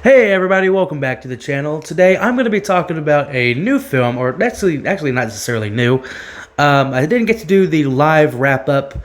Hey everybody, welcome back to the channel. Today I'm going to be talking about a new film, or actually not necessarily new. I didn't get to do the live wrap-up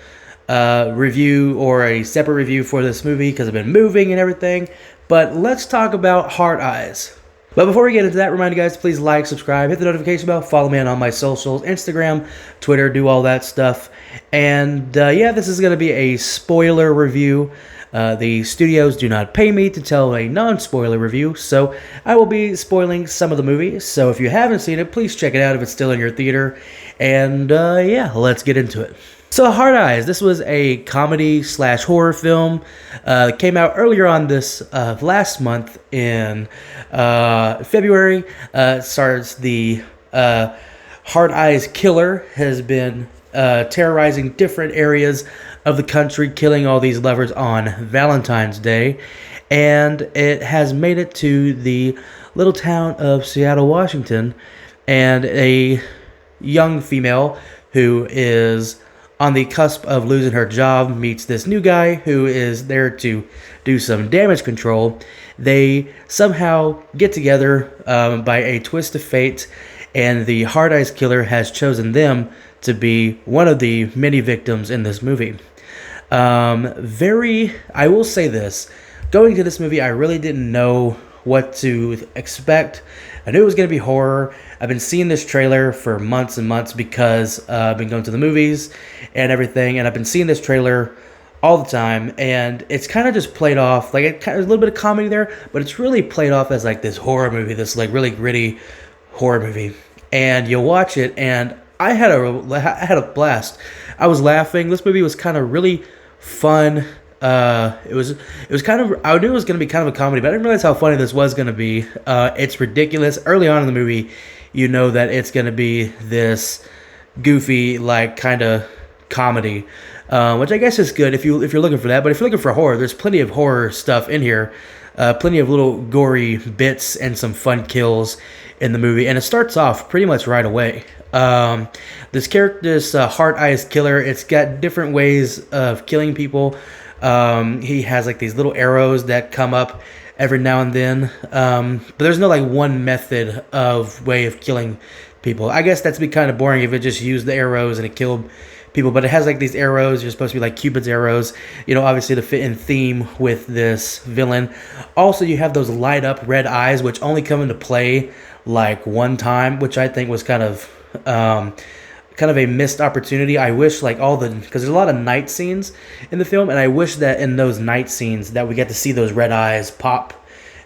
review or a separate review for this movie because I've been moving and everything, but let's talk about Hard Eyes. But before we get into that, remind you guys to please like, subscribe, hit the notification bell, follow me on all my socials, Instagram, Twitter, do all that stuff. And yeah, this is going to be a spoiler review. The studios do not pay me to tell a non-spoiler review, so I will be spoiling some of the movie. So if you haven't seen it, please check it out if it's still in your theater. And yeah, let's get into it. So Hard Eyes, this was a comedy/horror film. Came out earlier on this last month in February. Stars the Hard Eyes killer has been terrorizing different areas of the country, killing all these lovers on Valentine's Day, and it has made it to the little town of Seattle, Washington, and a young female who is on the cusp of losing her job meets this new guy who is there to do some damage control. They somehow get together by a twist of fate, and the Hard Eyes killer has chosen them to be one of the many victims in this movie. I will say this, going to this movie, I really didn't know what to expect. I knew it was going to be horror. I've been seeing this trailer for months and months because I've been going to the movies and everything, and I've been seeing this trailer all the time, and it's kind of just played off, like there's a little bit of comedy there, but it's really played off as like this horror movie, this like really gritty horror movie. And you'll watch it, and I had a blast. I was laughing. This movie was kind of really fun. It was kind of, I knew it was going to be kind of a comedy, but I didn't realize how funny this was going to be. It's ridiculous. Early on in the movie, you know that it's going to be this goofy, like, kind of comedy, which I guess is good if you're looking for that. But if you're looking for horror, there's plenty of horror stuff in here. Plenty of little gory bits and some fun kills in the movie, and it starts off pretty much right away. This Hard Eyes killer, it's got different ways of killing people. He has like these little arrows that come up every now and then, but there's no like one method of way of killing people. I guess that'd be kind of boring if it just used the arrows and it killed people, but it has like these arrows. You're supposed to be like Cupid's arrows, you know, obviously to fit in theme with this villain. Also, you have those light up red eyes, which only come into play like one time, which I think was kind of a missed opportunity. I wish like because there's a lot of night scenes in the film, and I wish that in those night scenes that we get to see those red eyes pop.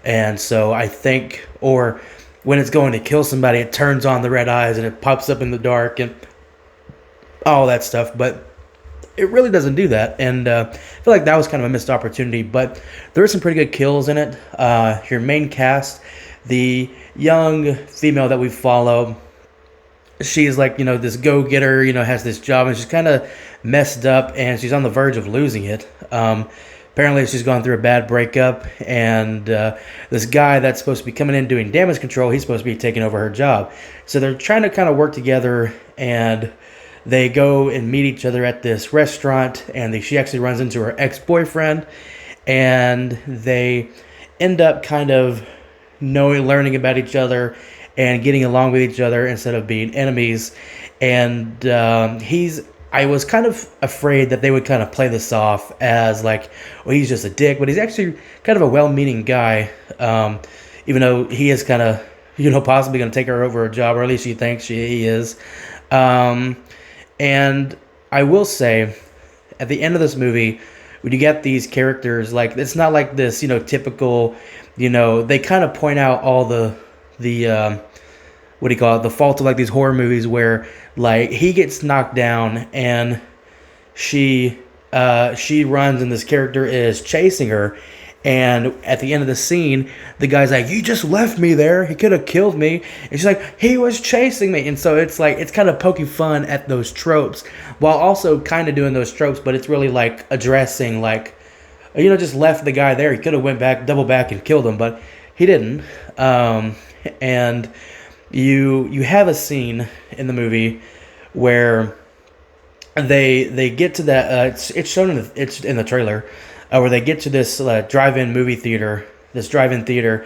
And so I think, or when it's going to kill somebody, it turns on the red eyes and it pops up in the dark and all that stuff, but it really doesn't do that, and I feel like that was kind of a missed opportunity. But there are some pretty good kills in it. Your main cast, the young female that we follow, she's like, you know, this go-getter, you know, has this job, and she's kind of messed up, and she's on the verge of losing it. Apparently, she's gone through a bad breakup, and this guy that's supposed to be coming in doing damage control, he's supposed to be taking over her job. So they're trying to kind of work together, and they go and meet each other at this restaurant, and she actually runs into her ex-boyfriend, and they end up kind of learning about each other and getting along with each other instead of being enemies. And I was kind of afraid that they would kind of play this off as like, well, he's just a dick, but he's actually kind of a well-meaning guy, even though he is kind of, you know, possibly going to take her over her job, or at least she thinks he is. And I will say, at the end of this movie, when you get these characters, like, it's not like this, you know, typical, you know, they kind of point out all the what do you call it, the fault of like these horror movies where like he gets knocked down and she runs and this character is chasing her, and at the end of the scene the guy's like, you just left me there, he could have killed me, and she's like, he was chasing me. And so it's like, it's kind of poking fun at those tropes while also kind of doing those tropes, but it's really like addressing like, you know, just left the guy there, he could have went back, double back and killed him, but he didn't. And you have a scene in the movie where they get to that. It's shown in the trailer, where they get to this drive-in movie theater this drive-in theater,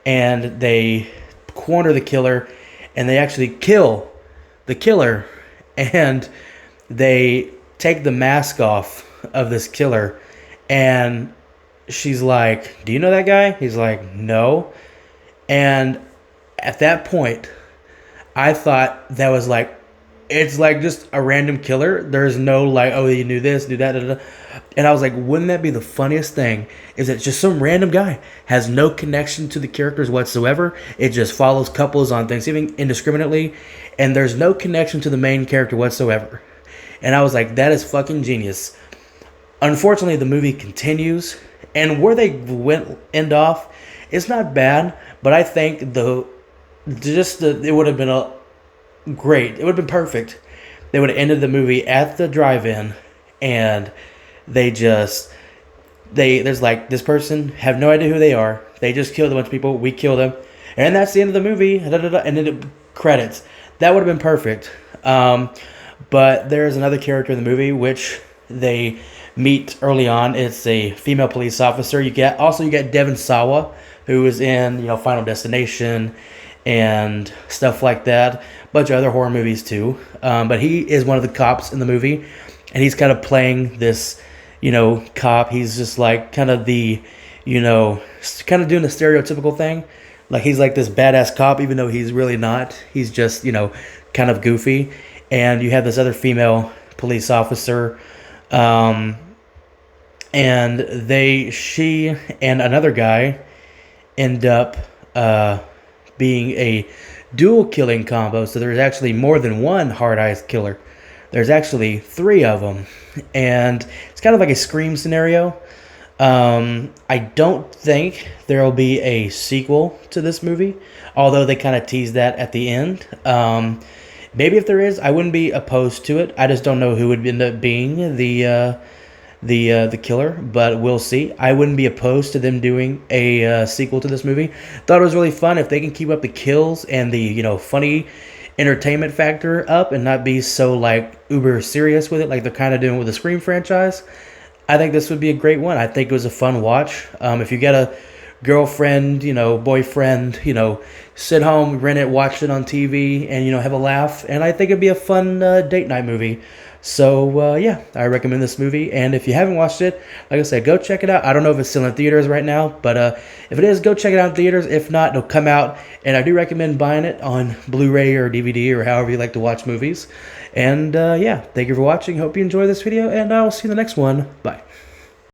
and they corner the killer, and they actually kill the killer, and they take the mask off of this killer, and she's like, "Do you know that guy?" He's like, "No." And at that point, I thought that was like, it's like just a random killer. There's no like, oh, you knew this, knew that, da, da, da. And I was like, wouldn't that be the funniest thing? Is that just some random guy has no connection to the characters whatsoever. It just follows couples on Thanksgiving indiscriminately, and there's no connection to the main character whatsoever. And I was like, that is fucking genius. Unfortunately, the movie continues, and where they end off, it's not bad, but I think it would have been great. It would have been perfect. They would have ended the movie at the drive-in, and there's like, this person, have no idea who they are. They just killed a bunch of people. We killed them, and that's the end of the movie. Da, da, da, and then it credits. That would have been perfect. But there's another character in the movie which they meet early on. It's a female police officer. You get Devon Sawa, who is in Final Destination and stuff like that. A bunch of other horror movies too. But he is one of the cops in the movie, and he's kind of playing this, cop. He's just like kind of the, kind of doing the stereotypical thing. Like he's like this badass cop, even though he's really not. He's just, kind of goofy. And you have this other female police officer, and she and another guy end up being a dual killing combo. So there's actually more than one hard-eyes killer. There's actually 3 of them, and it's kind of like a Scream scenario. I don't think there will be a sequel to this movie, although they kind of tease that at the end. Maybe if there is, I wouldn't be opposed to it. I just don't know who would end up being the killer, but we'll see. I wouldn't be opposed to them doing a sequel to this movie. Thought it was really fun. If they can keep up the kills and the funny entertainment factor up and not be so like uber serious with it like they're kind of doing with the Scream franchise, I think this would be a great one. I think it was a fun watch. If you got a girlfriend, boyfriend, sit home, rent it, watch it on TV, and have a laugh. And I think it'd be a fun date night movie. So yeah, I recommend this movie. And if you haven't watched it, like I said, go check it out. I don't know if it's still in theaters right now, but if it is, go check it out in theaters. If not, it'll come out, and I do recommend buying it on Blu-ray or DVD or however you like to watch movies. And yeah, thank you for watching. Hope you enjoy this video, and I'll see you in the next one. Bye.